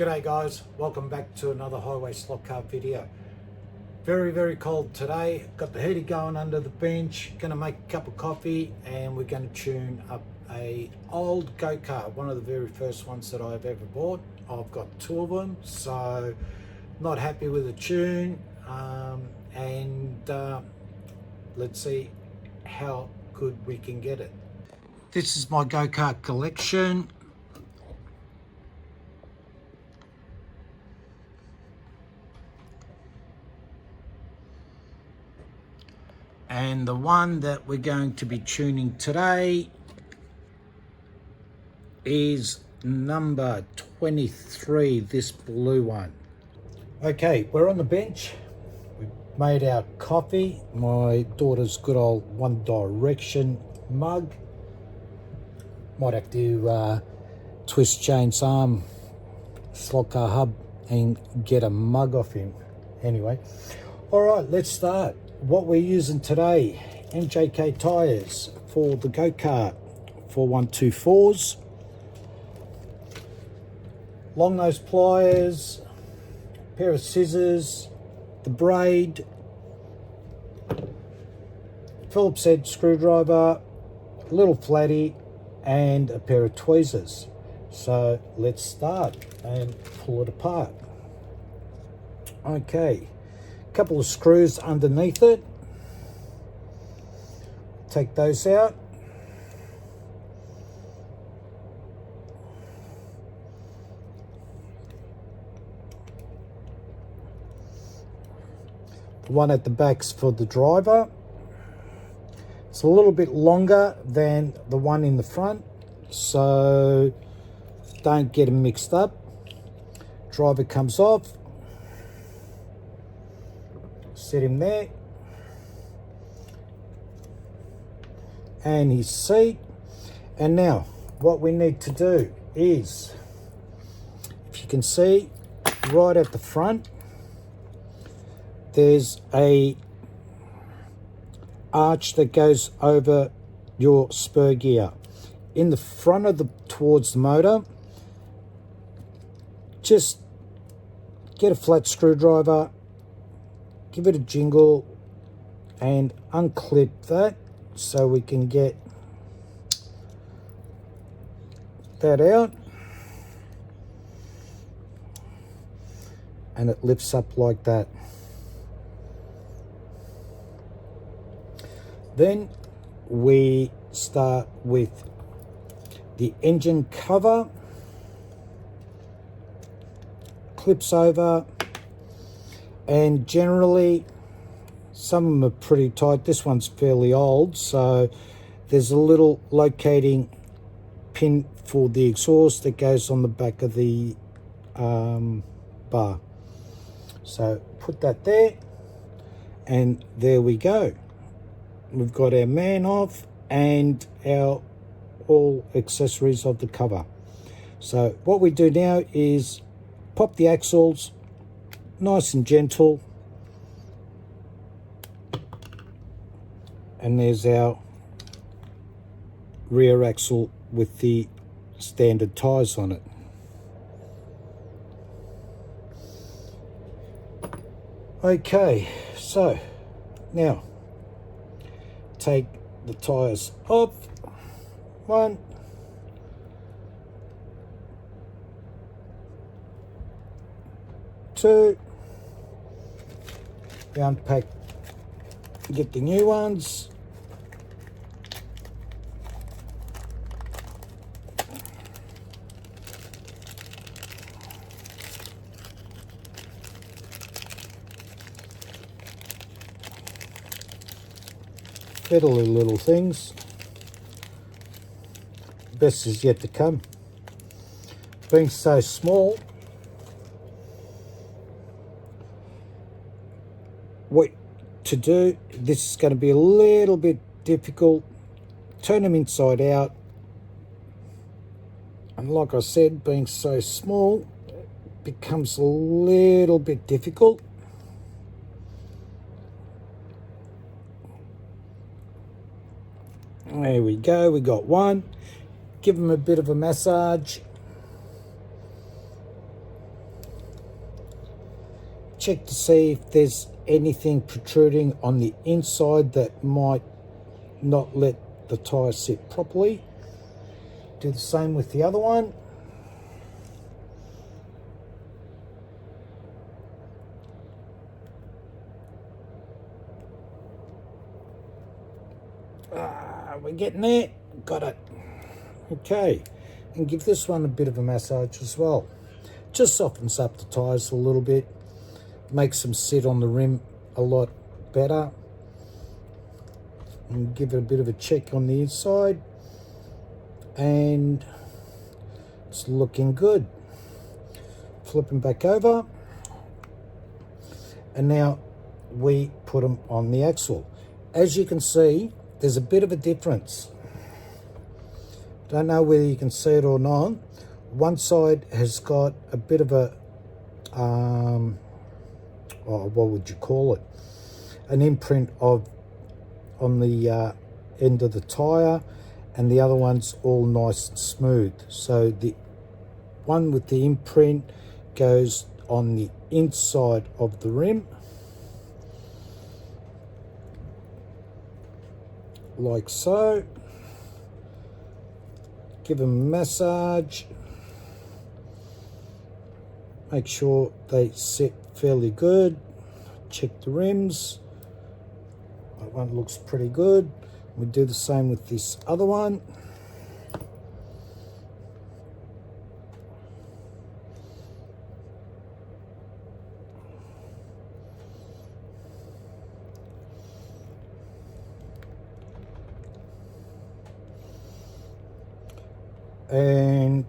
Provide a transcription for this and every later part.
G'day guys, welcome back to another highway slot car video. Very cold today. Got the heater going under the bench, gonna make a cup of coffee, and we're gonna tune up a old go-kart, one of the very first ones that I've ever bought. I've got two of them, so not happy with the tune, and let's see how good we can get it. This is my go-kart collection. And the one that we're going to be tuning today is number 23, this blue one. Okay, we're on the bench. We've made our coffee. My daughter's good old One Direction mug. Might have to twist Jane's arm, slot car hub, and get a mug off him. Anyway, all right, let's start. What we're using today, MJK tyres for the go-kart 4124s, long nose pliers, pair of scissors, the braid, Phillips head screwdriver, a little flatty, and a pair of tweezers. So let's start and pull it apart. Okay. Couple of screws underneath it. Take those out. The one at the back's for the driver. It's a little bit longer than the one in the front, so don't get them mixed up. Driver comes off. Set him there, and his seat. And now what we need to do is, if you can see right at the front, there's a arch that goes over your spur gear. In the front of towards the motor, just get a flat screwdriver, give it a jingle and unclip that so we can get that out, and it lifts up like that. Then we start with the engine cover, clips over. And generally, some of them are pretty tight. This one's fairly old, so there's a little locating pin for the exhaust that goes on the back of the bar. So put that there, and there we go. We've got our man off and our all accessories of the cover. So what we do now is pop the axles, nice and gentle, and there's our rear axle with the standard tyres on it. Okay, so now take the tyres off. 1, 2, unpack, get the new ones. Fiddly little things. Best is yet to come. Being so small, what to do, this is going to be a little bit difficult. Turn them inside out, and like I said, being so small, it becomes a little bit difficult. There we go, we got one. Give them a bit of a massage. check to see if there's anything protruding on the inside that might not let the tyre sit properly. Do the same with the other one. We're getting there. Got it. Okay, and give this one a bit of a massage as well. Just softens up the tyres a little bit, makes them sit on the rim a lot better. And give it a bit of a check on the inside, and it's looking good. Flipping back over, and now we put them on the axle. As you can see, there's a bit of a difference. Don't know whether you can see it or not. One side has got a bit of a what would you call it, an imprint of on the end of the tire, and the other one's all nice and smooth. So the one with the imprint goes on the inside of the rim, like so. Give them a massage, make sure they sit fairly good. Check the rims. That one looks pretty good. We do the same with this other one. And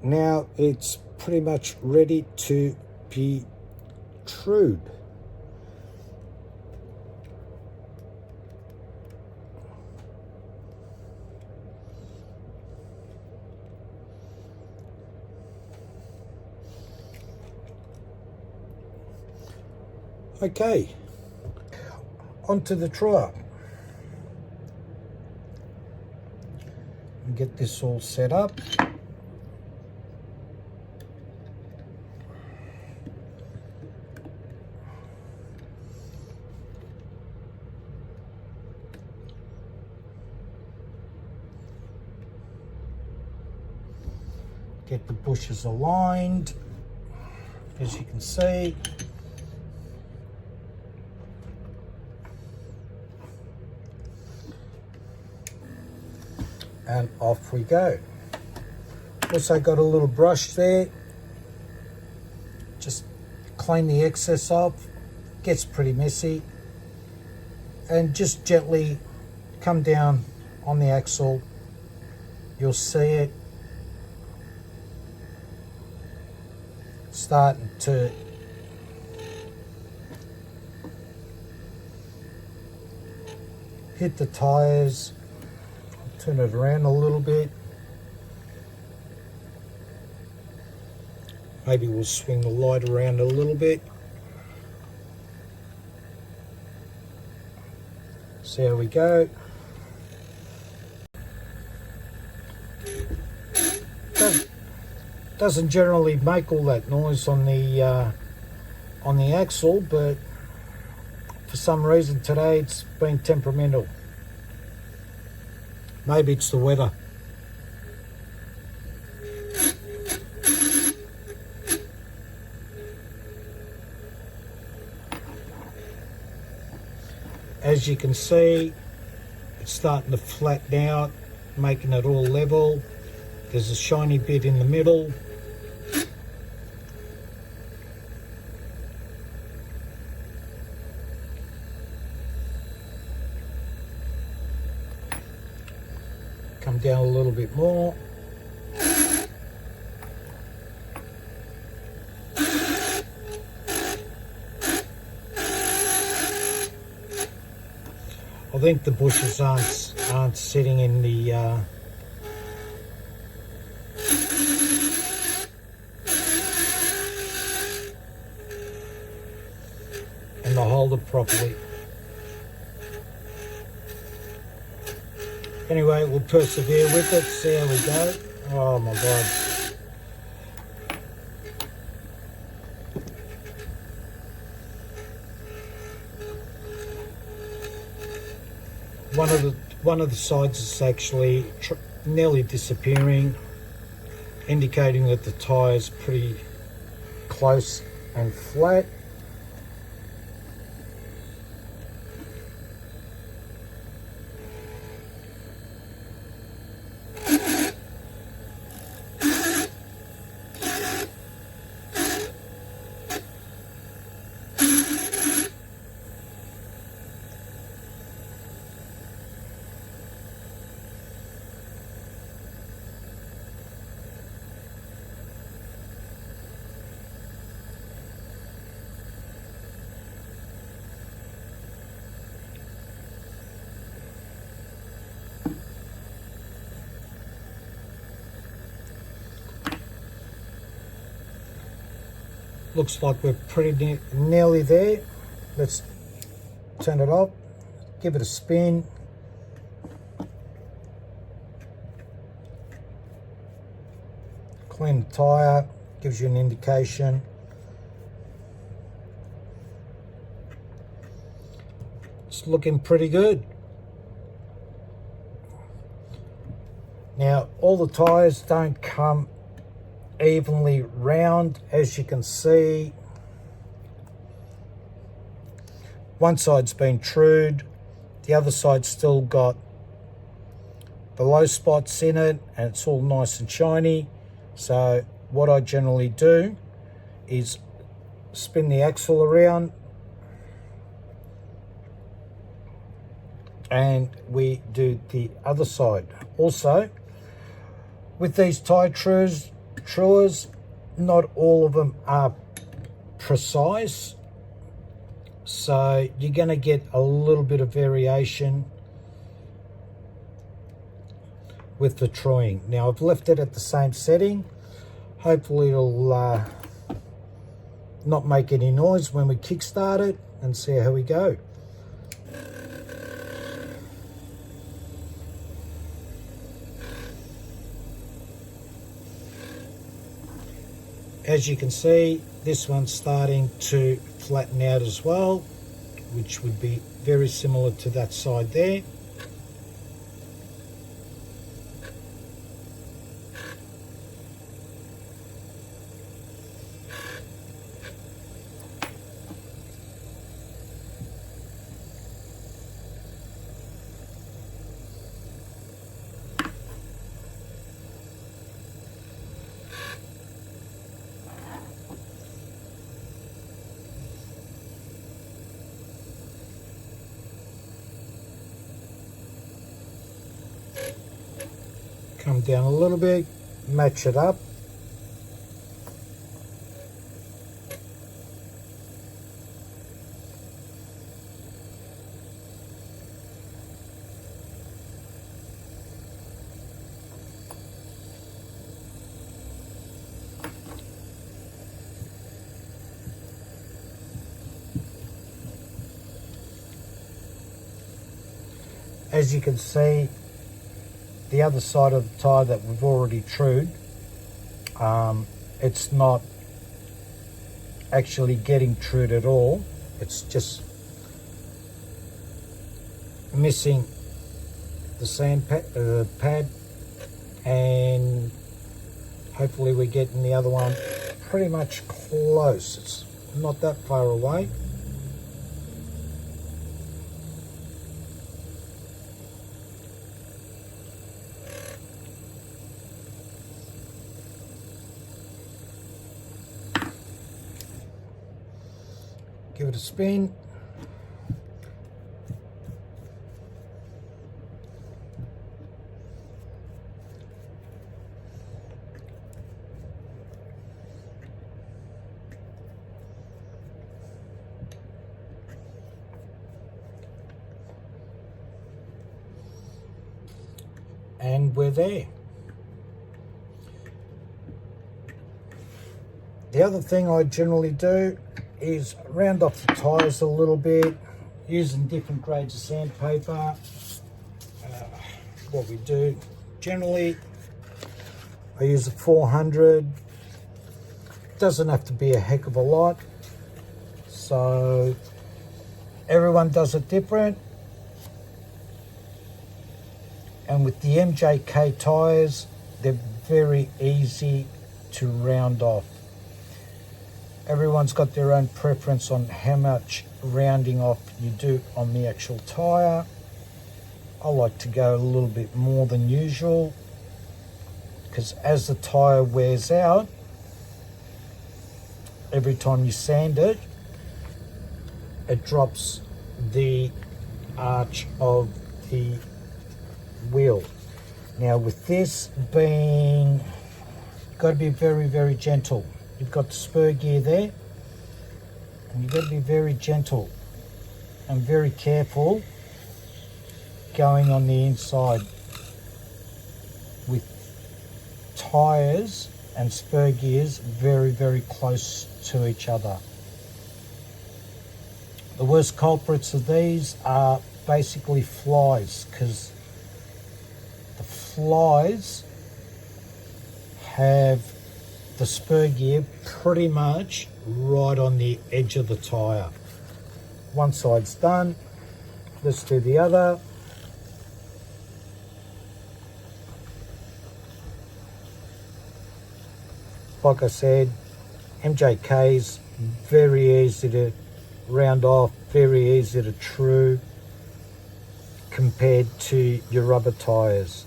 now it's pretty much ready to be trued. Okay, onto the trial. Get this all set up. Get the bushes aligned, as you can see. And off we go. Also got a little brush there. Just clean the excess off. Gets pretty messy. And just gently come down on the axle. You'll see it starting to hit the tires. Turn it around a little bit. Maybe we'll swing the light around a little bit. See how we go. Doesn't generally make all that noise on the axle, but for some reason today it's been temperamental. Maybe it's the weather. As you can see, it's starting to flatten out, making it all level. There's a shiny bit in the middle. Come down a little bit more. I think the bushes aren't sitting in the holder properly. Anyway, we'll persevere with it, see how we go. Oh my God. one of the sides is actually nearly disappearing, indicating that the tire is pretty close and flat. Looks like we're pretty nearly there. Let's turn it off, give it a spin. Clean the tire, gives you an indication. It's looking pretty good. Now, all the tires don't come evenly round, as you can see. One side's been trued, the other side's still got the low spots in it, and it's all nice and shiny. So what I generally do is spin the axle around and we do the other side. Also, with these tire truers, not all of them are precise, so you're going to get a little bit of variation with the truing. Now, I've left it at the same setting. Hopefully it'll not make any noise when we kickstart it, and see how we go. As you can see, this one's starting to flatten out as well, which would be very similar to that side there. Come down a little bit, match it up. As you can see, the other side of the tire that we've already trued, it's not actually getting trued at all. It's just missing the sand pad, and hopefully we're getting the other one pretty much close. It's not that far away. Give it a spin. And we're there. The other thing I generally do is round off the tires a little bit using different grades of sandpaper. What we do generally, I use a 400. Doesn't have to be a heck of a lot, so everyone does it different. And with the MJK tyres, they're very easy to round off. Everyone's got their own preference on how much rounding off you do on the actual tyre. I like to go a little bit more than usual, because as the tyre wears out, every time you sand it, it drops the arch of the wheel. Now with this being, got to be very, very gentle. You've got the spur gear there, and you've got to be very gentle and very careful going on the inside with tyres and spur gears very, very close to each other. The worst culprits of these are basically flies, because the flies have the spur gear pretty much right on the edge of the tyre. One side's done, let's do the other. Like I said, MJK's very easy to round off, very easy to true compared to your rubber tyres.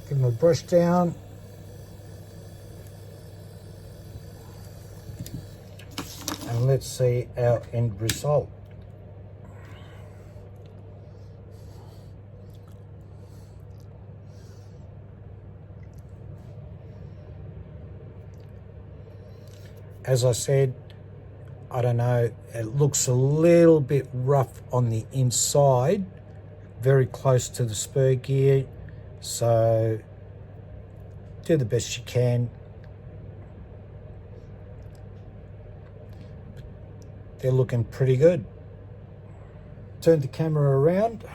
Give them a brush down. And let's see our end result. As I said, I don't know, it looks a little bit rough on the inside, very close to the spur gear. So do the best you can. They're looking pretty good. Turn the camera around.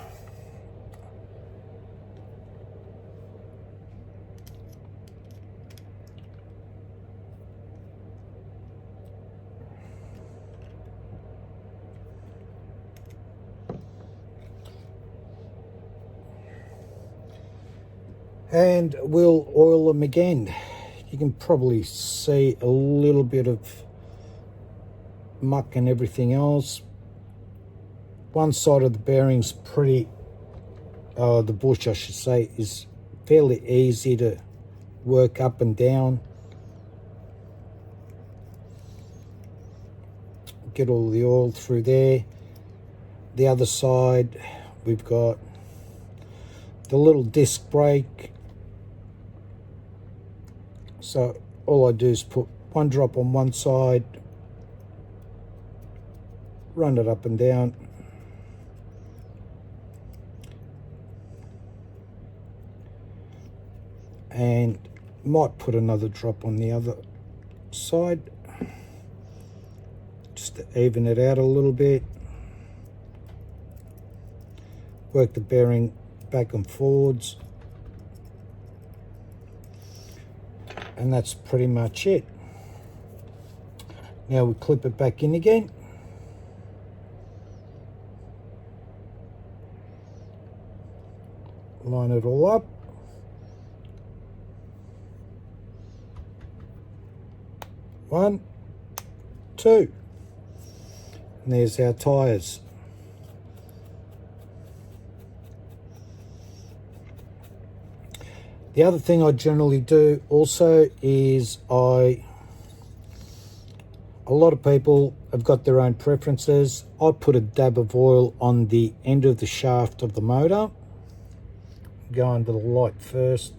And we'll oil them again. You can probably see a little bit of muck and everything else. One side of the bearing's pretty, the bush I should say, is fairly easy to work up and down. Get all the oil through there. The other side, we've got the little disc brake. So all I do is put one drop on one side, run it up and down, and might put another drop on the other side just to even it out a little bit. Work the bearing back and forwards. And that's pretty much it. Now we clip it back in again. Line it all up. One, two. And there's our tyres. The other thing I generally do also is a lot of people have got their own preferences. I put a dab of oil on the end of the shaft of the motor. Go under the light first.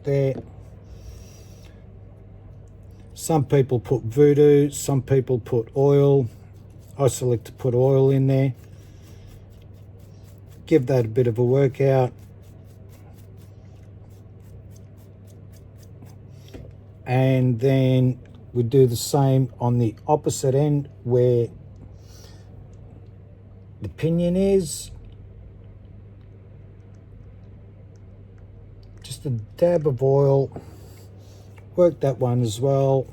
There. Some people put voodoo, some people put oil. I select to put oil in there. Give that a bit of a workout. And then we do the same on the opposite end where the pinion is. Just a dab of oil. Work that one as well.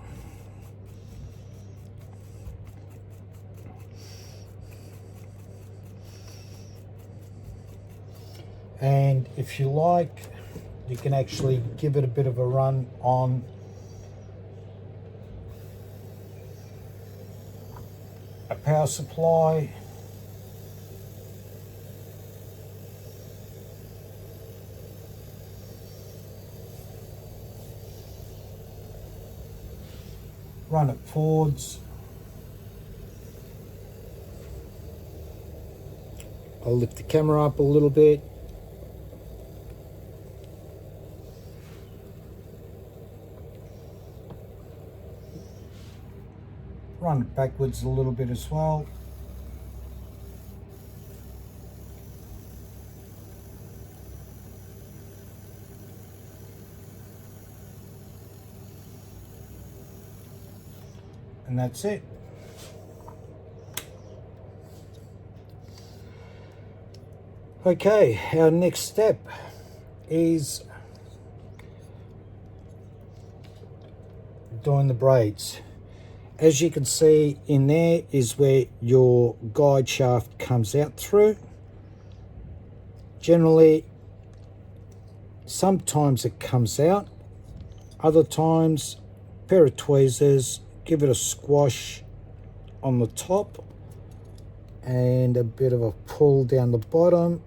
And if you like, you can actually give it a bit of a run on a power supply. Run it forwards. I'll lift the camera up a little bit. Run it backwards a little bit as well. And that's it. Okay, our next step is doing the braids. As you can see in there is where your guide shaft comes out through. Generally, sometimes it comes out, other times pair of tweezers, give it a squash on the top and a bit of a pull down the bottom,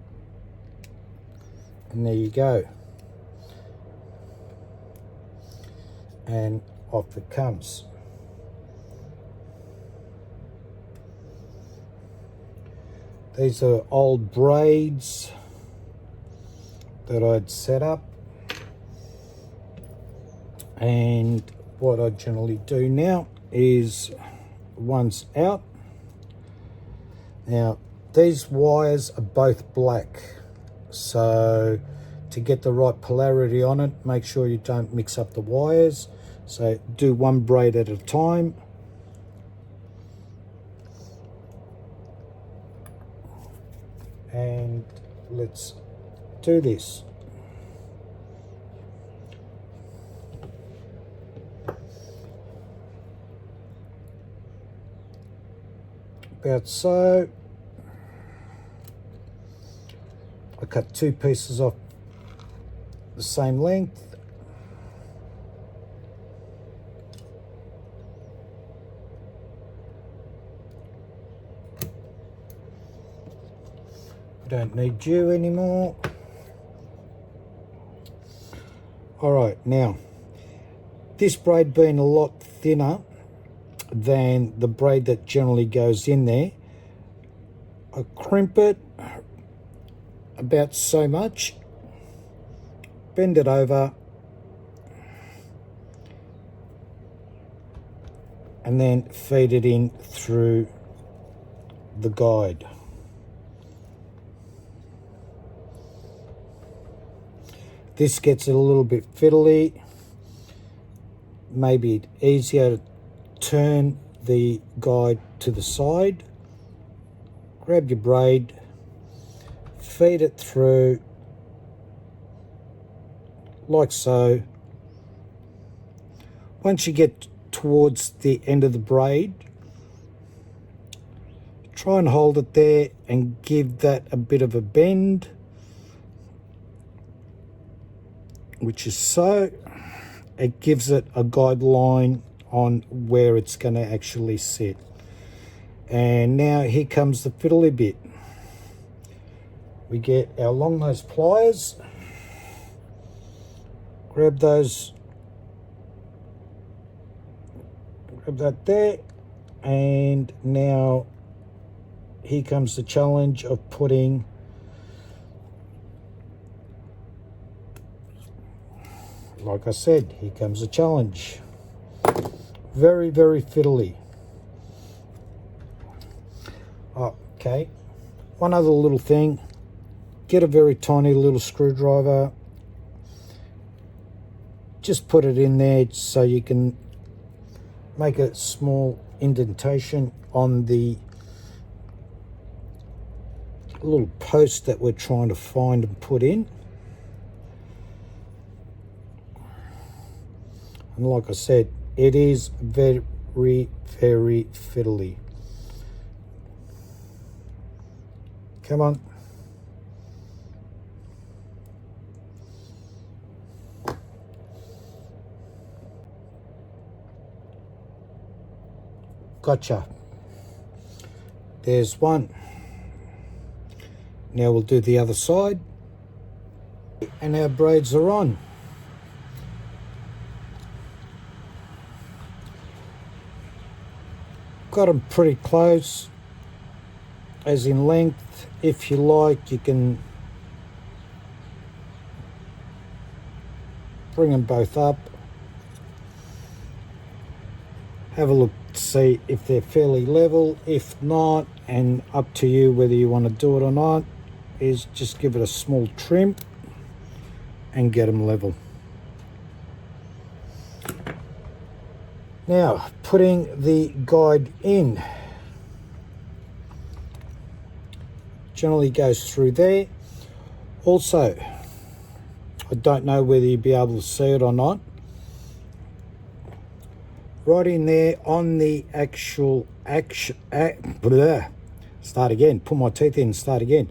and there you go, and off it comes. These are old braids that I'd set up, and what I generally do now is one's out. Now these wires are both black, so to get the right polarity on it, make sure you don't mix up the wires. So do one braid at a time. And let's do this. About so. I cut two pieces off the same length. Don't need you anymore. All right, now this braid being a lot thinner than the braid that generally goes in there, I crimp it about so much, bend it over, and then feed it in through the guide. This gets it a little bit fiddly, maybe easier to turn the guide to the side. Grab your braid, feed it through like so. Once you get towards the end of the braid, try and hold it there and give that a bit of a bend, which is so. It gives it a guideline on where it's going to actually sit. And now here comes the fiddly bit. We get our long nose pliers, grab those, grab that there, and now here comes the challenge of putting like I said, here comes the challenge. Very, very fiddly. Okay, one other little thing, get a very tiny little screwdriver, just put it in there so you can make a small indentation on the little post that we're trying to find and put in. And like I said, it is very, very fiddly. Come on. Gotcha. There's one. Now we'll do the other side. And our braids are on. Got them pretty close, as in length. If you like, you can bring them both up. Have a look to see if they're fairly level. If not, and up to you whether you want to do it or not, is just give it a small trim and get them level. Now, putting the guide in. Generally goes through there. Also, I don't know whether you'll be able to see it or not. Right in there on the start again, put my teeth in and start again.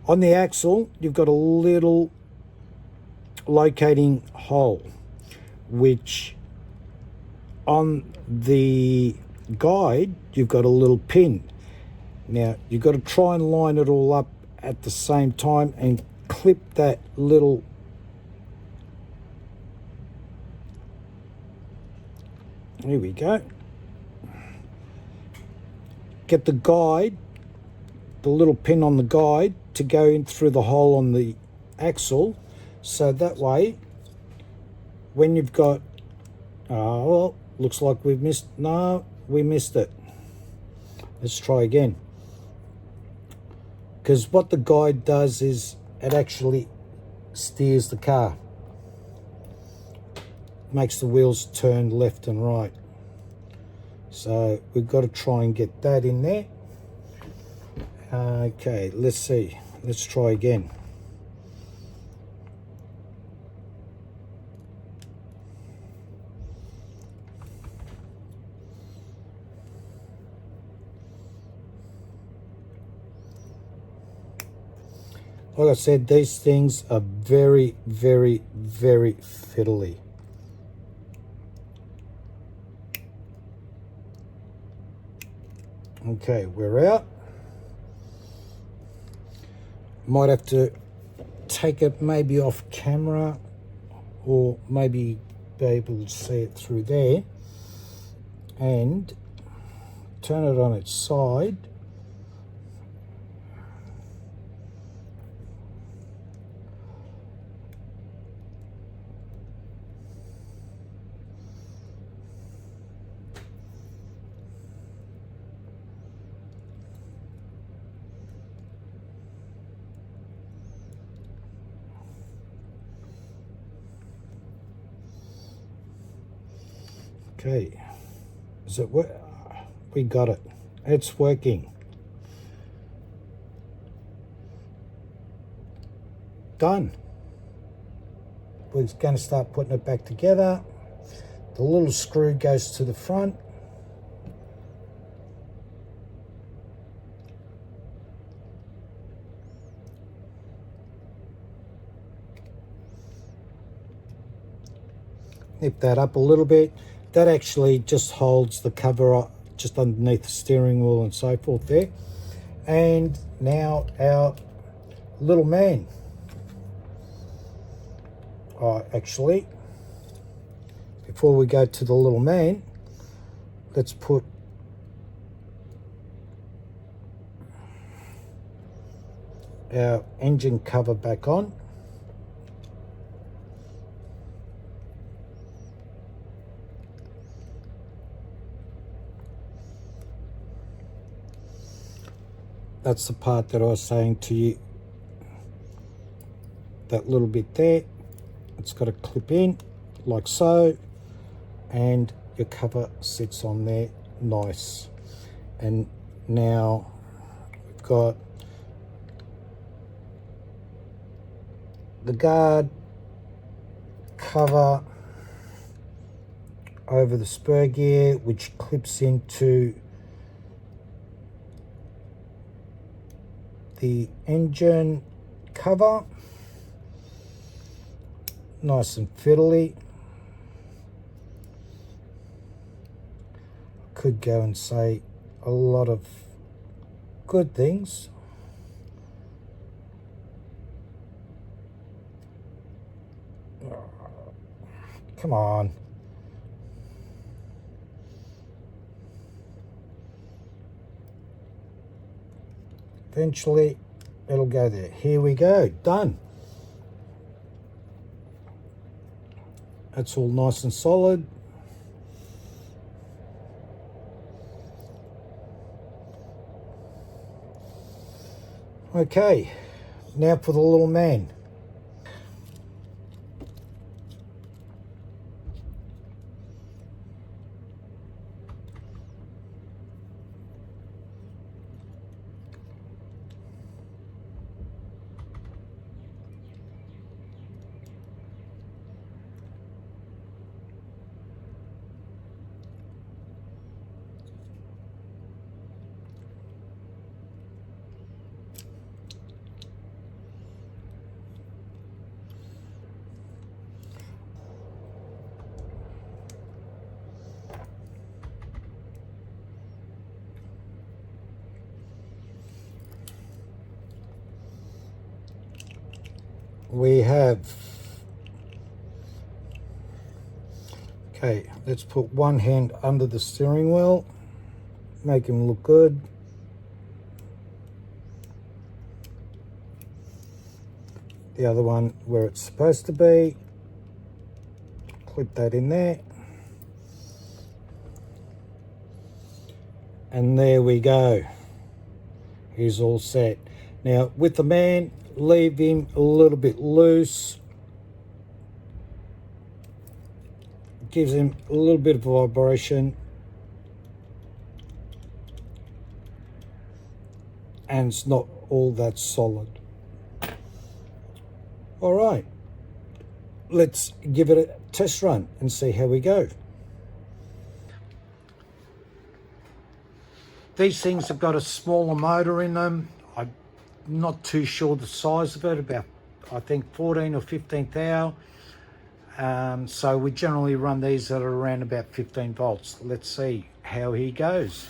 On the axle, you've got a little locating hole, which on the guide, you've got a little pin. Now, you've got to try and line it all up at the same time and clip that little here we go. Get the guide, the little pin on the guide, to go in through the hole on the axle, so that way when you've got well, looks like we've missed, no, we missed it. Let's try again. Because what the guide does is it actually steers the car. Makes the wheels turn left and right. So we've got to try and get that in there. Okay, let's see. Let's try again. Like I said, these things are very, very, very fiddly. Okay, we're out. Might have to take it maybe off camera, or maybe be able to see it through there, and turn it on its side. Okay, is it work? We got it. It's working. Done. We're going to start putting it back together. The little screw goes to the front. Nip that up a little bit. That actually just holds the cover up just underneath the steering wheel and so forth there. And now our little man. Actually, before we go to the little man, let's put our engine cover back on. That's the part that I was saying to you. That little bit there, it's got to clip in like so, and your cover sits on there nice. And now we've got the guard cover over the spur gear, which clips into the engine cover, nice and fiddly. Could go and say a lot of good things. Come on. Eventually it'll go there. Here we go, done. That's all nice and solid. Okay, now for the little man. We have, okay, let's put one hand under the steering wheel, make him look good. The other one where it's supposed to be, clip that in there. And there we go. He's all set. Now with the man, leave him a little bit loose. Gives him a little bit of vibration. And it's not all that solid. All right, let's give it a test run and see how we go. These things have got a smaller motor in them. I'm not too sure the size of it, about I think 14 or 15 thou. So we generally run these at around about 15 volts. Let's see how he goes.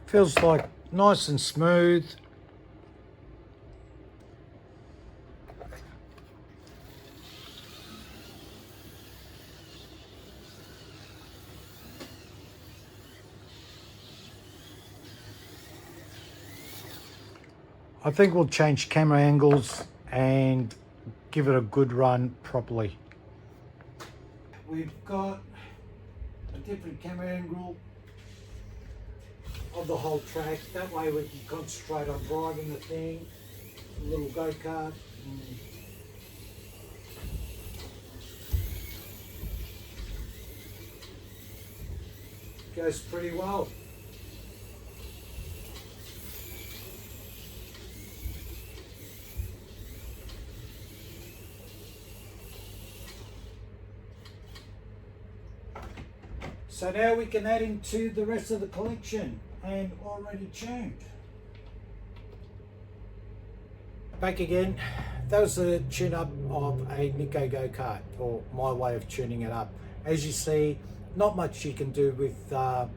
Feels like nice and smooth. I think we'll change camera angles and give it a good run properly. We've got a different camera angle of the whole track. That way we can concentrate on driving the thing, a little go-kart. Goes pretty well. So now we can add him to the rest of the collection and already tuned. Back again. That was the tune up of a Ninco GoKart, or my way of tuning it up. As you see, not much you can do with the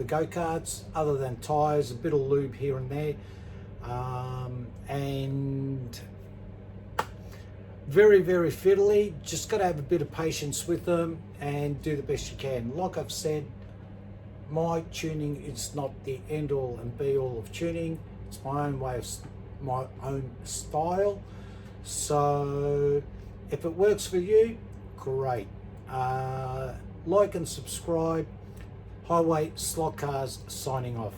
go-karts other than tyres, a bit of lube here and there, and very, very fiddly. Just got to have a bit of patience with them and do the best you can. Like I've said, my tuning is not the end all and be all of tuning. It's my own way of, my own style. So if it works for you, great. Like and subscribe. Highway Slot Cars signing off.